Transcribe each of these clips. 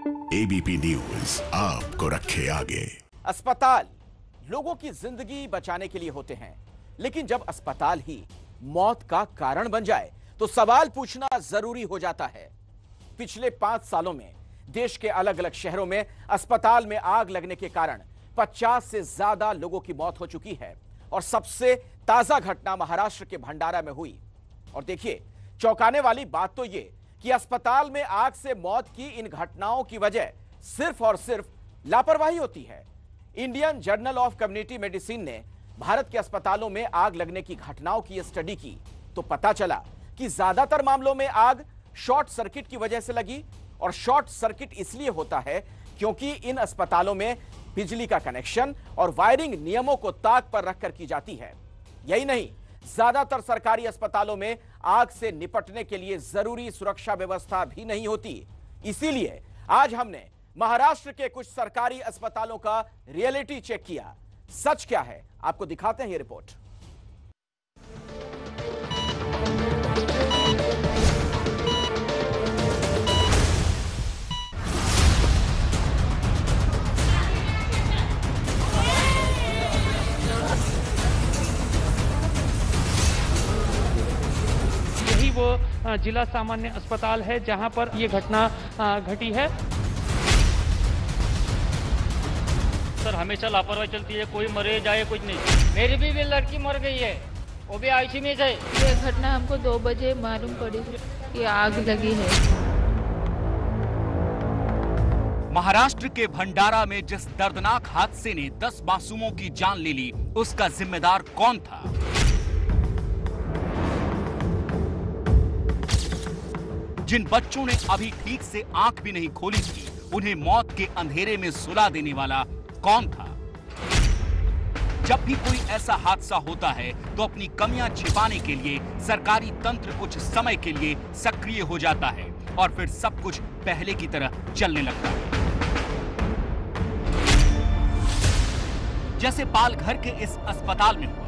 ABP news आपको रखे आगे। अस्पताल लोगों की जिंदगी बचाने के लिए होते हैं, लेकिन जब अस्पताल ही मौत का कारण बन जाए तो सवाल पूछना जरूरी हो जाता है। पिछले 5 सालों में देश के अलग अलग शहरों में अस्पताल में आग लगने के कारण 50 से ज्यादा लोगों की मौत हो चुकी है और सबसे ताजा घटना महाराष्ट्र के भंडारा में हुई। और देखिए, चौंकाने वाली बात तो यह कि अस्पताल में आग से मौत की इन घटनाओं की वजह सिर्फ और सिर्फ लापरवाही होती है। Indian journal of community medicine ने भारत के अस्पतालों में आग लगने की घटनाओं की स्टडी की तो पता चला कि ज्यादातर मामलों में आग शॉर्ट सर्किट की वजह से लगी। और शॉर्ट सर्किट इसलिए होता है क्योंकि इन अस्पतालों में बिजली का कनेक्शन और वायरिंग नियमों को ताक पर रखकर की जाती है। यही नहीं, ज्यादातर सरकारी अस्पतालों में आग से निपटने के लिए जरूरी सुरक्षा व्यवस्था भी नहीं होती। इसीलिए आज हमने महाराष्ट्र के कुछ सरकारी अस्पतालों का रियलिटी चेक किया। सच क्या है, आपको दिखाते हैं ये रिपोर्ट। वो जिला सामान्य अस्पताल है जहां पर ये घटना घटी है। सर हमेशा लापरवाही चलती है, कोई मरे जाए कुछ नहीं। मेरी भी लड़की मर गई है, वो भी आईसीयू में है। ये घटना हमको 2 बजे मालूम पड़ी कि आग लगी है। महाराष्ट्र के भंडारा में जिस दर्दनाक हादसे ने 10 मासूमों की जान ले ली, उसका जिम्मेदार कौन था? जिन बच्चों ने अभी ठीक से आंख भी नहीं खोली थी, उन्हें मौत के अंधेरे में सुला देने वाला कौन था? जब भी कोई ऐसा हादसा होता है तो अपनी कमियां छिपाने के लिए सरकारी तंत्र कुछ समय के लिए सक्रिय हो जाता है और फिर सब कुछ पहले की तरह चलने लगता है। जैसे पालघर के इस अस्पताल में हुआ।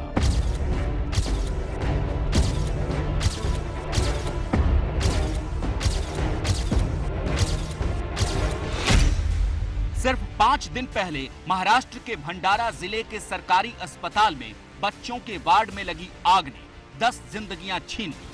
सिर्फ 5 दिन पहले महाराष्ट्र के भंडारा जिले के सरकारी अस्पताल में बच्चों के वार्ड में लगी आग ने 10 जिंदगियां छीन ली।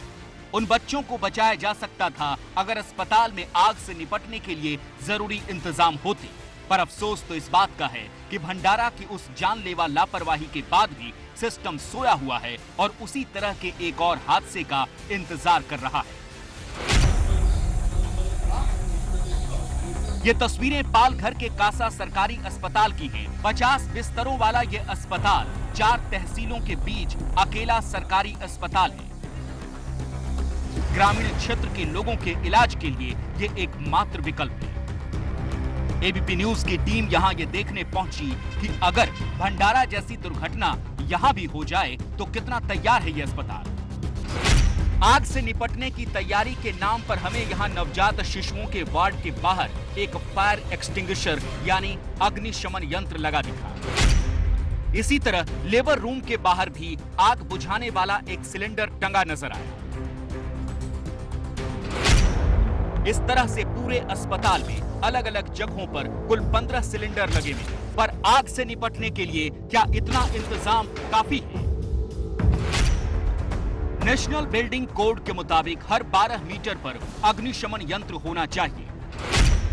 उन बच्चों को बचाया जा सकता था अगर अस्पताल में आग से निपटने के लिए जरूरी इंतजाम होते, पर अफसोस तो इस बात का है कि भंडारा की उस जानलेवा लापरवाही के बाद भी सिस्टम सोया हुआ है और उसी तरह के एक और हादसे का इंतजार कर रहा है। ये तस्वीरें पालघर के कासा सरकारी अस्पताल की हैं। 50 बिस्तरों वाला ये अस्पताल 4 तहसीलों के बीच अकेला सरकारी अस्पताल है। ग्रामीण क्षेत्र के लोगों के इलाज के लिए ये एकमात्र विकल्प है। एबीपी न्यूज की टीम यहां ये देखने पहुंची कि अगर भंडारा जैसी दुर्घटना यहां भी हो जाए तो कितना तैयार है ये अस्पताल। आग से निपटने की तैयारी के नाम पर हमें यहां नवजात शिशुओं के वार्ड के बाहर एक फायर एक्सटिंग्विशर यानी अग्निशमन यंत्र लगा दिखा। इसी तरह लेबर रूम के बाहर भी आग बुझाने वाला एक सिलेंडर टंगा नजर आया। इस तरह से पूरे अस्पताल में अलग अलग जगहों पर कुल 15 सिलेंडर लगे हुए, पर आग से निपटने के लिए क्या इतना इंतजाम काफी है? नेशनल बिल्डिंग कोड के मुताबिक हर 12 मीटर पर अग्निशमन यंत्र होना चाहिए।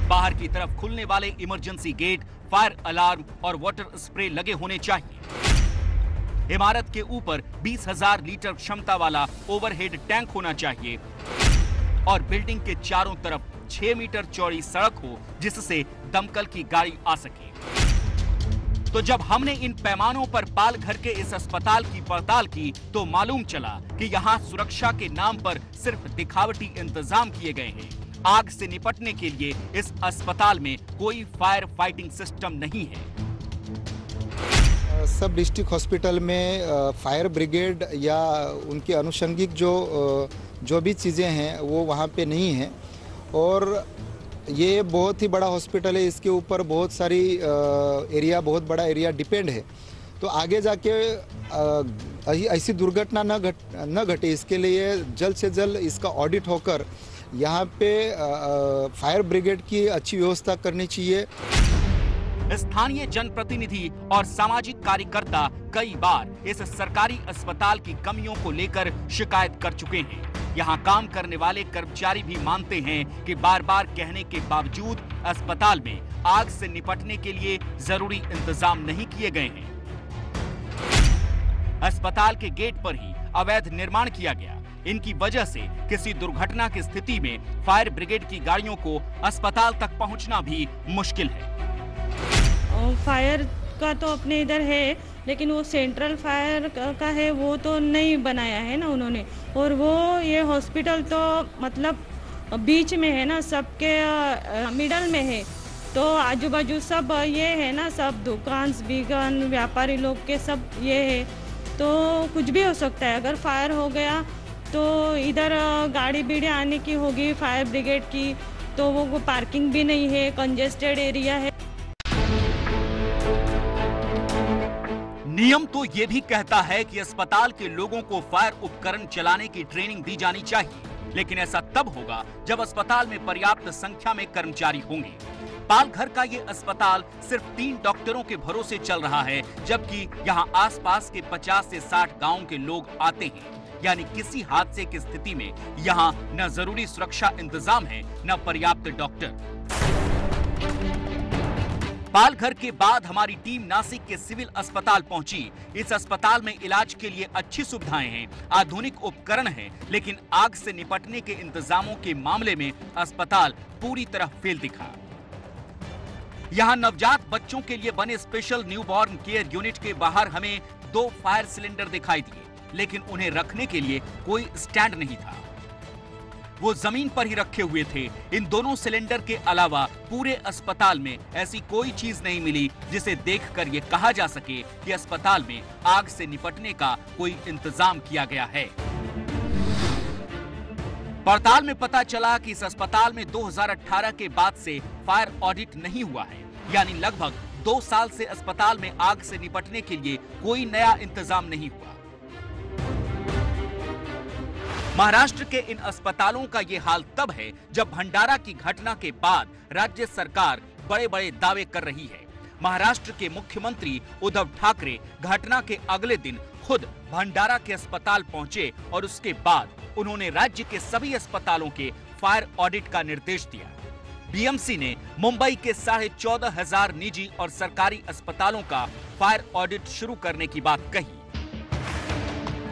बाहर की तरफ खुलने वाले इमरजेंसी गेट, फायर अलार्म और वाटर स्प्रे लगे होने चाहिए। इमारत के ऊपर 20,000 लीटर क्षमता वाला ओवरहेड टैंक होना चाहिए और बिल्डिंग के चारों तरफ 6 मीटर चौड़ी सड़क हो जिससे दमकल की गाड़ी आ सके। तो जब हमने इन पैमानों पर पालघर के इस अस्पताल की पड़ताल की तो मालूम चला कि यहाँ सुरक्षा के नाम पर सिर्फ दिखावटी इंतजाम किए गए हैं। आग से निपटने के लिए इस अस्पताल में कोई फायर फाइटिंग सिस्टम नहीं है। सब डिस्ट्रिक्ट हॉस्पिटल में फायर ब्रिगेड या उनके अनुषंगिक जो भी चीज़ें हैं वो वहाँ पे नहीं है और ये बहुत ही बड़ा हॉस्पिटल है। इसके ऊपर बहुत सारी बहुत बड़ा एरिया डिपेंड है। तो आगे जाके ऐसी दुर्घटना न घटे इसके लिए जल्द से जल्द इसका ऑडिट होकर यहाँ पे फायर ब्रिगेड की अच्छी व्यवस्था करनी चाहिए। स्थानीय जनप्रतिनिधि और सामाजिक कार्यकर्ता कई बार इस सरकारी अस्पताल की कमियों को लेकर शिकायत कर चुके हैं। यहाँ काम करने वाले कर्मचारी भी मानते हैं कि बार बार कहने के बावजूद अस्पताल में आग से निपटने के लिए जरूरी इंतजाम नहीं किए गए हैं। अस्पताल के गेट पर ही अवैध निर्माण किया गया। इनकी वजह से किसी दुर्घटना की स्थिति में फायर ब्रिगेड की गाड़ियों को अस्पताल तक पहुंचना भी मुश्किल है। फायर का तो अपने इधर है, लेकिन वो सेंट्रल फायर का है वो तो नहीं बनाया है ना उन्होंने। और वो ये हॉस्पिटल तो मतलब बीच में है ना, सबके मिडल में है, तो आजू बाजू सब ये है ना, सब दुकान बिगन व्यापारी लोग के सब ये है, तो कुछ भी हो सकता है। अगर फायर हो गया तो इधर गाड़ी बीड़ी आने की होगी फायर ब्रिगेड की, तो वो पार्किंग भी नहीं है, कंजेस्टेड एरिया है। नियम तो ये भी कहता है कि अस्पताल के लोगों को फायर उपकरण चलाने की ट्रेनिंग दी जानी चाहिए, लेकिन ऐसा तब होगा जब अस्पताल में पर्याप्त संख्या में कर्मचारी होंगे। पालघर का ये अस्पताल सिर्फ 3 डॉक्टरों के भरोसे चल रहा है, जबकि यहाँ आसपास के 50 से 60 गांव के लोग आते हैं। यानी किसी हादसे की स्थिति में यहाँ न जरूरी सुरक्षा इंतजाम है, न पर्याप्त डॉक्टर। पालघर के बाद हमारी टीम नासिक के सिविल अस्पताल पहुंची। इस अस्पताल में इलाज के लिए अच्छी सुविधाएं हैं, आधुनिक उपकरण हैं, लेकिन आग से निपटने के इंतजामों के मामले में अस्पताल पूरी तरह फेल दिखा। यहाँ नवजात बच्चों के लिए बने स्पेशल न्यूबॉर्न केयर यूनिट के बाहर हमें 2 फायर सिलेंडर दिखाई दिए, लेकिन उन्हें रखने के लिए कोई स्टैंड नहीं था। वो जमीन पर ही रखे हुए थे। इन दोनों सिलेंडर के अलावा पूरे अस्पताल में ऐसी कोई चीज नहीं मिली जिसे देखकर ये कहा जा सके कि अस्पताल में आग से निपटने का कोई इंतजाम किया गया है। पड़ताल में पता चला कि इस अस्पताल में 2018 के बाद से फायर ऑडिट नहीं हुआ है, यानी लगभग 2 साल से अस्पताल में आग से निपटने के लिए कोई नया इंतजाम नहीं हुआ। महाराष्ट्र के इन अस्पतालों का ये हाल तब है जब भंडारा की घटना के बाद राज्य सरकार बड़े बड़े दावे कर रही है। महाराष्ट्र के मुख्यमंत्री उद्धव ठाकरे घटना के अगले दिन खुद भंडारा के अस्पताल पहुंचे और उसके बाद उन्होंने राज्य के सभी अस्पतालों के फायर ऑडिट का निर्देश दिया। बीएमसी ने मुंबई के 14,500 निजी और सरकारी अस्पतालों का फायर ऑडिट शुरू करने की बात कही।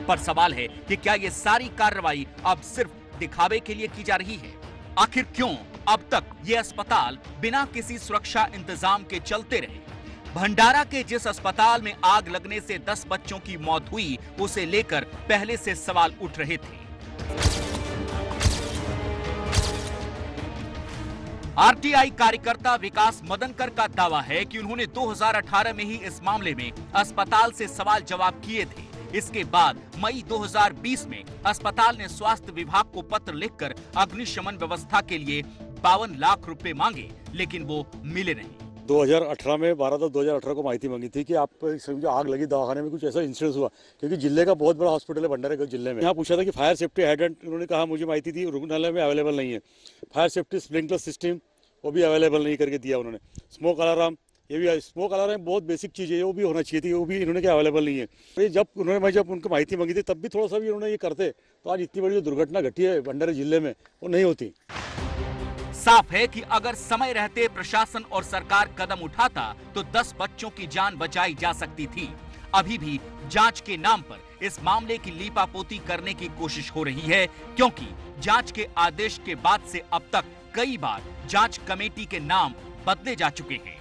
पर सवाल है कि क्या ये सारी कार्रवाई अब सिर्फ दिखावे के लिए की जा रही है? आखिर क्यों अब तक ये अस्पताल बिना किसी सुरक्षा इंतजाम के चलते रहे? भंडारा के जिस अस्पताल में आग लगने से 10 बच्चों की मौत हुई, उसे लेकर पहले से सवाल उठ रहे थे। आरटीआई कार्यकर्ता विकास मदनकर का दावा है कि उन्होंने 2018 में ही इस मामले में अस्पताल से सवाल जवाब किए थे। इसके बाद मई 2020 में अस्पताल ने स्वास्थ्य विभाग को पत्र लिखकर अग्निशमन व्यवस्था के लिए 52 लाख रुपए मांगे, लेकिन वो मिले नहीं। 2018 में 12/10/2018 को माहिती मांगी थी कि आप समझो आग लगी दवाखाने में, कुछ ऐसा इंसिडेंट हुआ, क्योंकि जिले का बहुत बड़ा हॉस्पिटल है भंडारा के जिले में। यहाँ पूछा था कि फायर सेफ्टी हाइड्रेंट, उन्होंने कहा मुझे माहिती थी रुग्णालय में अवेलेबल नहीं है। फायर सेफ्टी स्प्रिंकलर सिस्टम वो भी अवेलेबल नहीं करके दिया उन्होंने। स्मोक अलार्म, ये भी स्मोक अलार्म बहुत बेसिक चीज़ है, वो भी होना चाहिए थी, वो भी इन्होंने क्या अवेलेबल नहीं है। जब उनको माहिती मांगी थी तब भी थोड़ा सा भी उन्होंने ये करते तो आज इतनी बड़ी जो दुर्घटना घटी है भंडारा जिले में वो नहीं होती। साफ है कि अगर समय रहते प्रशासन और सरकार कदम उठाता तो 10 बच्चों की जान बचाई जा सकती थी। अभी भी जांच के नाम पर इस मामले की लीपापोती करने की कोशिश हो रही है, क्योंकि जांच के आदेश के बाद से अब तक कई बार जांच कमेटी के नाम बदले जा चुके हैं।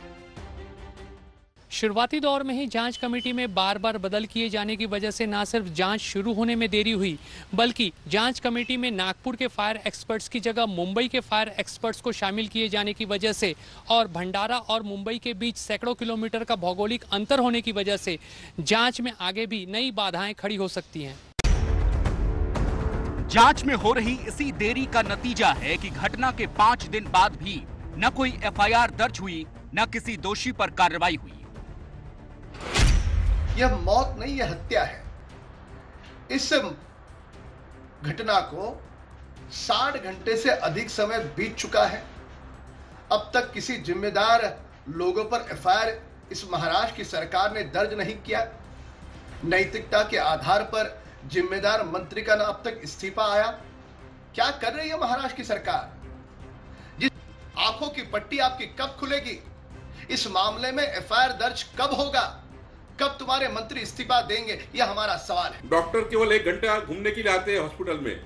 शुरुआती दौर में ही जांच कमेटी में बार बार बदल किए जाने की वजह से न सिर्फ जांच शुरू होने में देरी हुई, बल्कि जांच कमेटी में नागपुर के फायर एक्सपर्ट्स की जगह मुंबई के फायर एक्सपर्ट्स को शामिल किए जाने की वजह से और भंडारा और मुंबई के बीच सैकड़ों किलोमीटर का भौगोलिक अंतर होने की वजह से जांच में आगे भी नई बाधाएं खड़ी हो सकती हैं। जांच में हो रही इसी देरी का नतीजा है कि घटना के 5 दिन बाद भी न कोई एफआईआर दर्ज हुई, न किसी दोषी पर कार्रवाई हुई। यह मौत नहीं, यह हत्या है। इस घटना को 60 घंटे से अधिक समय बीत चुका है। अब तक किसी जिम्मेदार लोगों पर एफआईआर इस महाराष्ट्र की सरकार ने दर्ज नहीं किया। नैतिकता के आधार पर जिम्मेदार मंत्री का अब तक इस्तीफा आया। क्या कर रही है महाराष्ट्र की सरकार? जिस आंखों की पट्टी आपकी कब खुलेगी? इस मामले में एफआईआर दर्ज कब होगा? कब तुम्हारे मंत्री इस्तीफा देंगे? यह हमारा सवाल है। डॉक्टर केवल 1 घंटा घूमने के लिए आते हैं हॉस्पिटल में।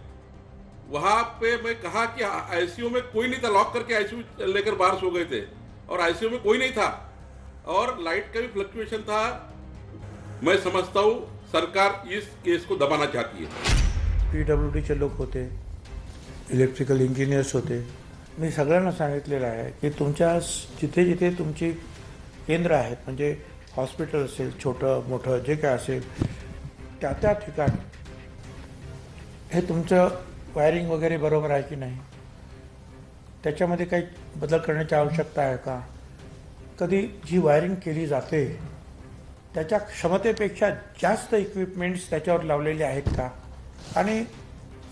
वहां पे मैं कहा कि आईसीयू में कोई नहीं था, लॉक करके आईसीयू लेकर बाहर सो गए थे और आईसीयू में कोई नहीं था और लाइट का भी फ्लक्चुएशन था। मैं समझता हूं सरकार इस केस को दबाना चाहती है। पीडब्ल्यूडीचे लोक होते, इलेक्ट्रिकल इंजिनियर्स होते। मी सगळ्यांना सांगितलेलं आहे की तुमच्या जिथे जिथे तुमची केंद्र आहेत, म्हणजे हॉस्पिटल असेल, छोटं मोठं जे काय असेल, त्या त्या ठिकाणी हे तुमचं वायरिंग वगैरे बरोबर आहे की नाही, त्याच्यामध्ये काही बदल करण्याची आवश्यकता आहे का? कधी जी वायरिंग केली जाते त्याच्या क्षमतेपेक्षा जास्त इक्विपमेंट्स त्याच्यावर लावलेले आहेत का? आणि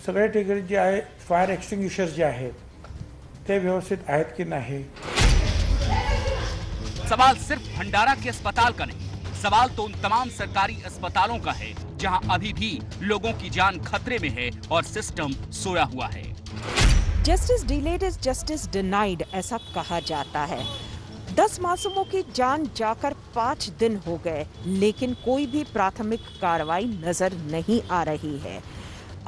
सगळ्या ठिकाणी जे आहे फायर एक्सटिंग्विशर्स जे आहेत ते व्यवस्थित आहेत की नाही? सवाल सिर्फ भंडारा के अस्पताल का नहीं, सवाल तो उन तमाम सरकारी अस्पतालों का है जहां अभी भी लोगों की जान खतरे में है और सिस्टम सोया हुआ है। Justice delayed is justice denied, ऐसा कहा जाता है। 10 मासूमों की जान जाकर 5 दिन हो गए, लेकिन कोई भी प्राथमिक कार्रवाई नजर नहीं आ रही है।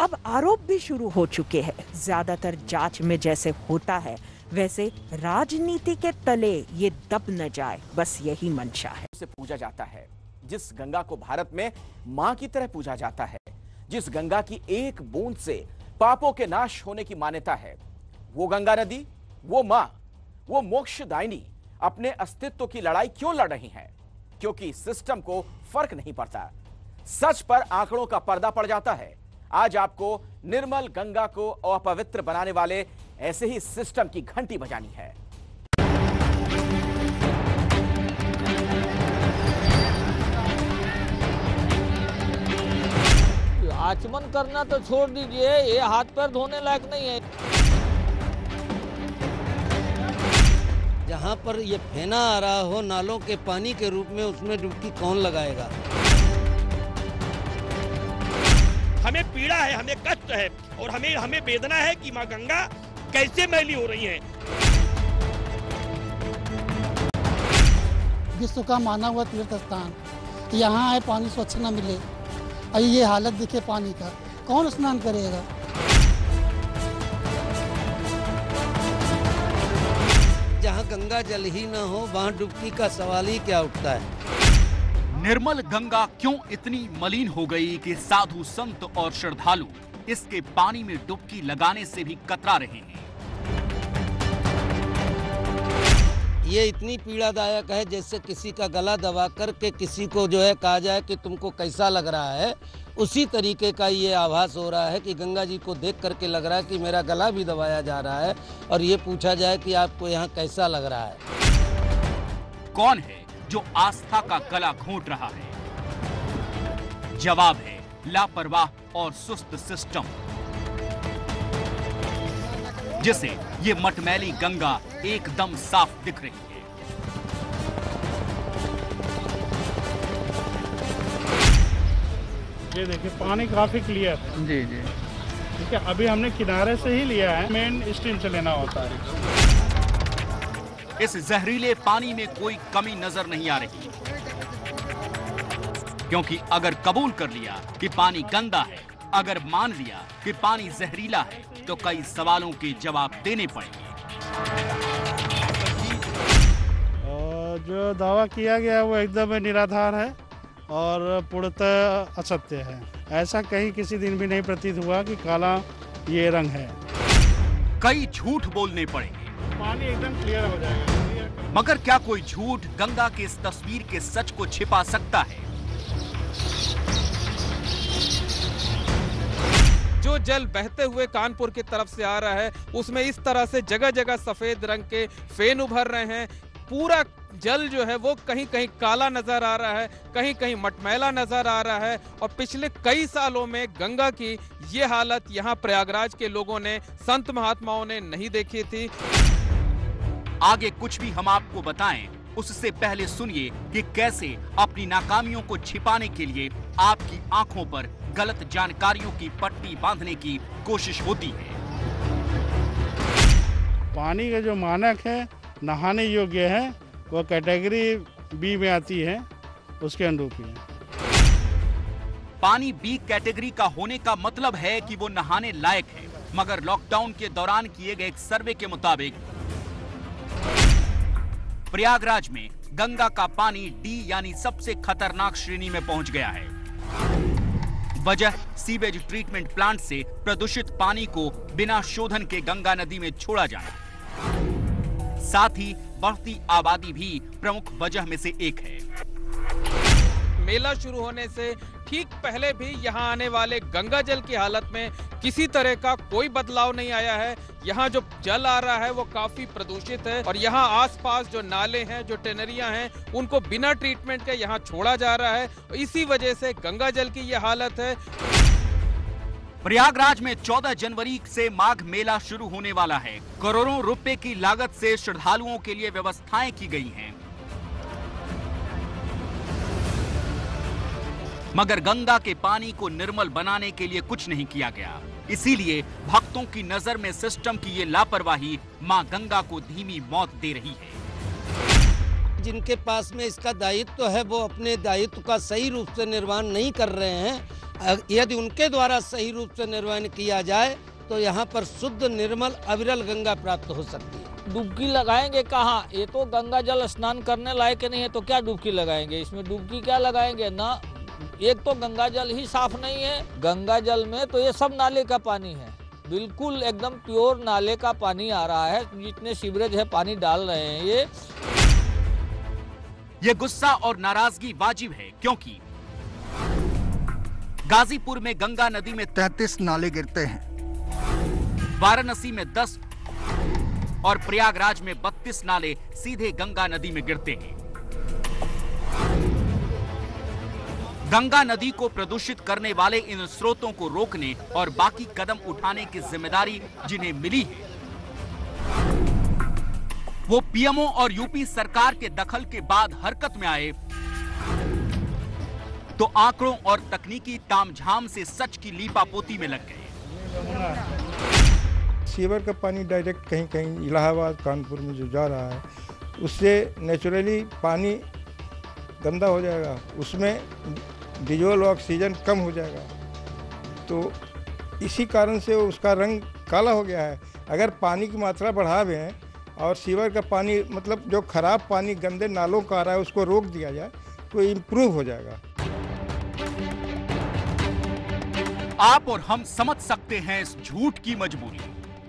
अब आरोप भी शुरू हो चुके हैं। ज्यादातर जांच में जैसे होता है वैसे राजनीति के तले ये दब न जाए, बस यही मंशा है। उसे पूजा जाता है जिस गंगा को भारत में मां की तरह पूजा जाता है, जिस गंगा की एक बूंद से पापों के नाश होने की मान्यता है, वो गंगा नदी, वो मां, वो मोक्षदायिनी अपने अस्तित्व की लड़ाई क्यों लड़ रही हैं? क्योंकि सिस्टम को फर्क नहीं पड़ता। सच पर आंकड़ों का पर्दा पड़ जाता है। आज आपको निर्मल गंगा को अपवित्र बनाने वाले ऐसे ही सिस्टम की घंटी बजानी है। आचमन करना तो छोड़ दीजिए, ये हाथ पैर धोने लायक नहीं है। जहाँ पर ये फेना आ रहा हो नालों के पानी के रूप में, उसमें डुबकी कौन लगाएगा? हमें पीड़ा है, हमें कष्ट है और हमें वेदना है कि माँ गंगा कैसे मैली हो रही है। विश्व का माना हुआ तीर्थ स्थान, यहाँ आए पानी स्वच्छ न मिले और ये हालत दिखे पानी का, कौन स्नान करेगा? जहाँ गंगा जल ही न हो वहाँ डुबकी का सवाल ही क्या उठता है? निर्मल गंगा क्यों इतनी मलिन हो गई कि साधु संत और श्रद्धालु इसके पानी में डुबकी लगाने से भी कतरा रहे हैं। ये इतनी पीड़ादायक है जैसे किसी का गला दबा करके किसी को जो है कहा जाए कि तुमको कैसा लग रहा है, उसी तरीके का ये आभास हो रहा है कि गंगा जी को देख करके लग रहा है कि मेरा गला भी दबाया जा रहा है और ये पूछा जाए कि आपको यहाँ कैसा लग रहा है। कौन है जो आस्था का गला घोंट रहा है? जवाब है लापरवाह और सुस्त सिस्टम, जिसे ये मटमैली गंगा एकदम साफ दिख रही है। ये देखिए पानी काफी क्लियर है। जी जी ठीक है, अभी हमने किनारे से ही लिया है, मेन स्ट्रीम से लेना होता है। इस जहरीले पानी में कोई कमी नजर नहीं आ रही, क्योंकि अगर कबूल कर लिया कि पानी गंदा है, अगर मान लिया कि पानी जहरीला है, तो कई सवालों के जवाब देने पड़ेंगे। जो दावा किया गया है वो एकदम निराधार है और पूर्णतः असत्य है। ऐसा कहीं किसी दिन भी नहीं प्रतीत हुआ कि काला ये रंग है। कई झूठ बोलने पड़ेंगे, पानी एकदम क्लियर हो जाएगा। मगर क्या कोई झूठ गंगा की इस तस्वीर के सच को छिपा सकता है? जो जल बहते हुए कानपुर की तरफ से आ रहा है, उसमें इस तरह से जगह जगह सफेद रंग के फेन उभर रहे हैं। पूरा जल जो है वो कहीं कहीं काला नजर आ रहा है, कहीं कहीं मटमैला नजर आ रहा है। और पिछले कई सालों में गंगा की ये हालत यहाँ प्रयागराज के लोगों ने, संत महात्माओं ने नहीं देखी थी। आगे कुछ भी हम आपको बताएं, उससे पहले सुनिए कि कैसे अपनी नाकामियों को छिपाने के लिए आपकी आंखों पर गलत जानकारियों की पट्टी बांधने की कोशिश होती है। पानी का जो मानक है नहाने योग्य है, वो कैटेगरी बी में आती है, उसके अनुरूप ही है। पानी बी कैटेगरी का होने का मतलब है कि वो नहाने लायक है, मगर लॉकडाउन के दौरान किए गए एक सर्वे के मुताबिक प्रयागराज में गंगा का पानी डी यानी सबसे खतरनाक श्रेणी में पहुंच गया है। वजह सीवेज ट्रीटमेंट प्लांट से प्रदूषित पानी को बिना शोधन के गंगा नदी में छोड़ा जाना, साथ ही बढ़ती आबादी भी प्रमुख वजह में से एक है। मेला शुरू होने से ठीक पहले भी यहाँ आने वाले गंगा जल की हालत में किसी तरह का कोई बदलाव नहीं आया है। यहाँ जो जल आ रहा है वो काफी प्रदूषित है और यहाँ आसपास जो नाले हैं, जो टेनरियां हैं, उनको बिना ट्रीटमेंट के यहाँ छोड़ा जा रहा है। इसी वजह से गंगा जल की ये हालत है। प्रयागराज में 14 जनवरी से माघ मेला शुरू होने वाला है। करोड़ों रुपए की लागत से श्रद्धालुओं के लिए व्यवस्थाएं की गई हैं, मगर गंगा के पानी को निर्मल बनाने के लिए कुछ नहीं किया गया। इसीलिए भक्तों की नजर में सिस्टम की ये लापरवाही मां गंगा को धीमी मौत दे रही है। जिनके पास में इसका दायित्व है वो अपने दायित्व का सही रूप से निर्वहन नहीं कर रहे हैं। यदि उनके द्वारा सही रूप से निर्वहन किया जाए तो यहाँ पर शुद्ध निर्मल अविरल गंगा प्राप्त हो सकती है। डुबकी लगाएंगे कहाँ? ये तो गंगा जल स्नान करने लायक नहीं है, तो क्या डुबकी लगाएंगे? इसमें डुबकी क्या लगाएंगे ना। एक तो गंगा जल ही साफ नहीं है, गंगा जल में तो ये सब नाले का पानी है, बिल्कुल एकदम प्योर नाले का पानी आ रहा है। जितने सीवरेज है पानी डाल रहे हैं ये गुस्सा और नाराजगी वाजिब है, क्योंकि गाजीपुर में गंगा नदी में 33 नाले गिरते हैं, वाराणसी में 10 और प्रयागराज में 32 नाले सीधे गंगा नदी में गिरते हैं। गंगा नदी को प्रदूषित करने वाले इन स्रोतों को रोकने और बाकी कदम उठाने की जिम्मेदारी जिन्हें मिली है, वो पीएमओ और यूपी सरकार के दखल के बाद हरकत में आए तो आंकड़ों और तकनीकी तामझाम से सच की लीपापोती में लग गए। सीवर का पानी डायरेक्ट कहीं कहीं इलाहाबाद कानपुर में जो जा रहा है उससे नेचुरली पानी गंदा हो जाएगा, उसमें डिजोल्व ऑक्सीजन कम हो जाएगा, तो इसी कारण से उसका रंग काला हो गया है। अगर पानी की मात्रा बढ़ावे हैं और सीवर का पानी मतलब जो खराब पानी गंदे नालों का आ रहा है उसको रोक दिया जाए तो इम्प्रूव हो जाएगा। आप और हम समझ सकते हैं इस झूठ की मजबूरी।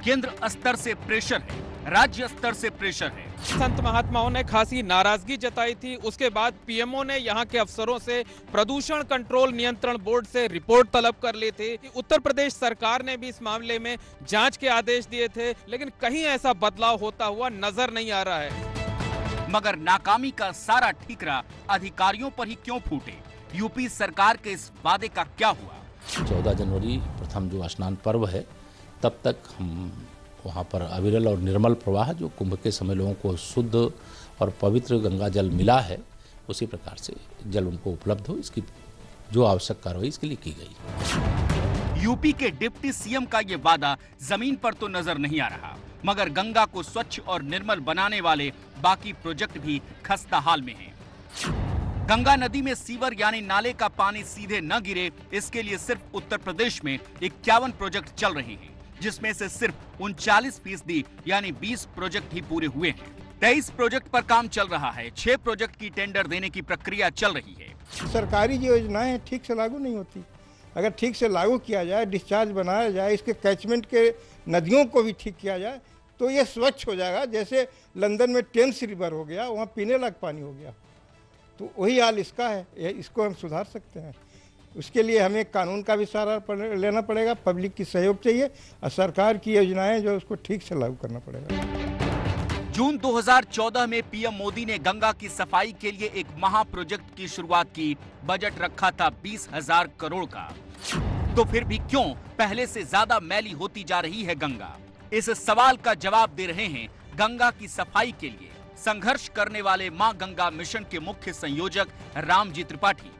केंद्र स्तर से प्रेशर है, राज्य स्तर से प्रेशर है। संत महात्माओं ने खासी नाराजगी जताई थी। उसके बाद पीएमओ ने यहाँ के अफसरों से प्रदूषण कंट्रोल नियंत्रण बोर्ड से रिपोर्ट तलब कर ली थी। उत्तर प्रदेश सरकार ने भी इस मामले में जांच के आदेश दिए थे, लेकिन कहीं ऐसा बदलाव होता हुआ नजर नहीं आ रहा है। मगर नाकामी का सारा ठीकरा अधिकारियों पर ही क्यों फूटे? यूपी सरकार के इस वादे का क्या हुआ? 14 जनवरी प्रथम जो स्नान पर्व है तब तक हम वहाँ पर अविरल और निर्मल प्रवाह जो कुंभ के समय लोगों को शुद्ध और पवित्र गंगा जल मिला है उसी प्रकार से जल उनको उपलब्ध हो, इसकी जो आवश्यक कार्रवाई इसके लिए की गई। यूपी के डिप्टी सीएम का ये वादा जमीन पर तो नजर नहीं आ रहा, मगर गंगा को स्वच्छ और निर्मल बनाने वाले बाकी प्रोजेक्ट भी खस्ता हाल में हैं। गंगा नदी में सीवर यानी नाले का पानी सीधे न गिरे, इसके लिए सिर्फ उत्तर प्रदेश में 51 प्रोजेक्ट चल रहे हैं, जिसमें से सिर्फ 39% यानी 20 प्रोजेक्ट ही पूरे हुए हैं। 23 प्रोजेक्ट पर काम चल रहा है, 6 प्रोजेक्ट की टेंडर देने की प्रक्रिया चल रही है। सरकारी योजनाएं ठीक से लागू नहीं होती। अगर ठीक से लागू किया जाए, डिस्चार्ज बनाया जाए, इसके कैचमेंट के नदियों को भी ठीक किया जाए तो ये स्वच्छ हो जाएगा। जैसे लंदन में टेम्स रिवर हो गया, वहाँ पीने लायक पानी हो गया, तो वही हाल इसका है। इसको हम सुधार सकते हैं। उसके लिए हमें कानून का भी सहारा लेना पड़ेगा, पब्लिक की सहयोग चाहिए और सरकार की योजनाएं जो उसको ठीक से लागू करना पड़ेगा। जून 2014 में पीएम मोदी ने गंगा की सफाई के लिए एक महा प्रोजेक्ट की शुरुआत की। बजट रखा था 20,000 करोड़ का। तो फिर भी क्यों पहले से ज्यादा मैली होती जा रही है गंगा? इस सवाल का जवाब दे रहे हैं गंगा की सफाई के लिए संघर्ष करने वाले मां गंगा मिशन के मुख्य संयोजक रामजी त्रिपाठी।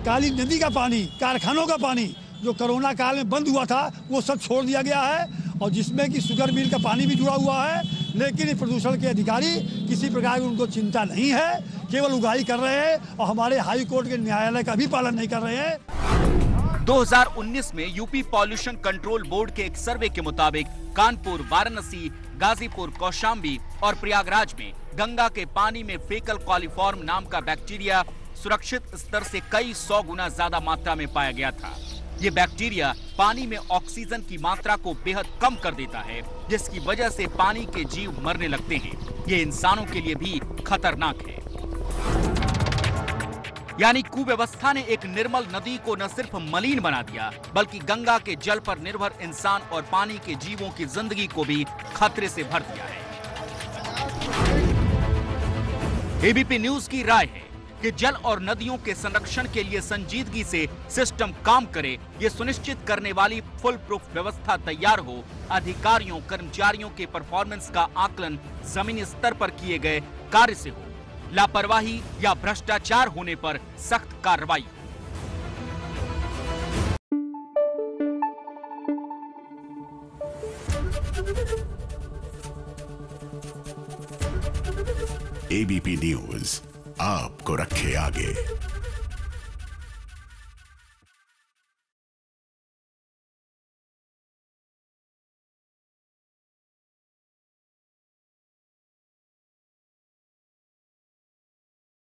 काली नदी का पानी, कारखानों का पानी जो कोरोना काल में बंद हुआ था वो सब छोड़ दिया गया है, और जिसमें कि शुगर मिल का पानी भी जुड़ा हुआ है। लेकिन प्रदूषण के अधिकारी किसी प्रकार की उनको चिंता नहीं है, केवल उगाही कर रहे हैं और हमारे हाई कोर्ट के न्यायालय का भी पालन नहीं कर रहे हैं। 2019 में यूपी पॉल्यूशन कंट्रोल बोर्ड के एक सर्वे के मुताबिक कानपुर, वाराणसी, गाजीपुर, कौशाम्बी और प्रयागराज में गंगा के पानी में फेकल कॉलीफॉर्म नाम का बैक्टीरिया सुरक्षित स्तर से कई 100 गुना ज्यादा मात्रा में पाया गया था। ये बैक्टीरिया पानी में ऑक्सीजन की मात्रा को बेहद कम कर देता है, जिसकी वजह से पानी के जीव मरने लगते हैं। ये इंसानों के लिए भी खतरनाक है। यानी कुव्यवस्था ने एक निर्मल नदी को न सिर्फ मलिन बना दिया, बल्कि गंगा के जल पर निर्भर इंसान और पानी के जीवों की जिंदगी को भी खतरे से भर दिया है। एबीपी न्यूज की राय है कि जल और नदियों के संरक्षण के लिए संजीदगी से सिस्टम काम करे, ये सुनिश्चित करने वाली फुल प्रूफ व्यवस्था तैयार हो। अधिकारियों, कर्मचारियों के परफॉर्मेंस का आकलन जमीनी स्तर पर किए गए कार्य से हो। लापरवाही या भ्रष्टाचार होने पर सख्त कार्रवाई। एबीपी न्यूज आपको रखे आगे।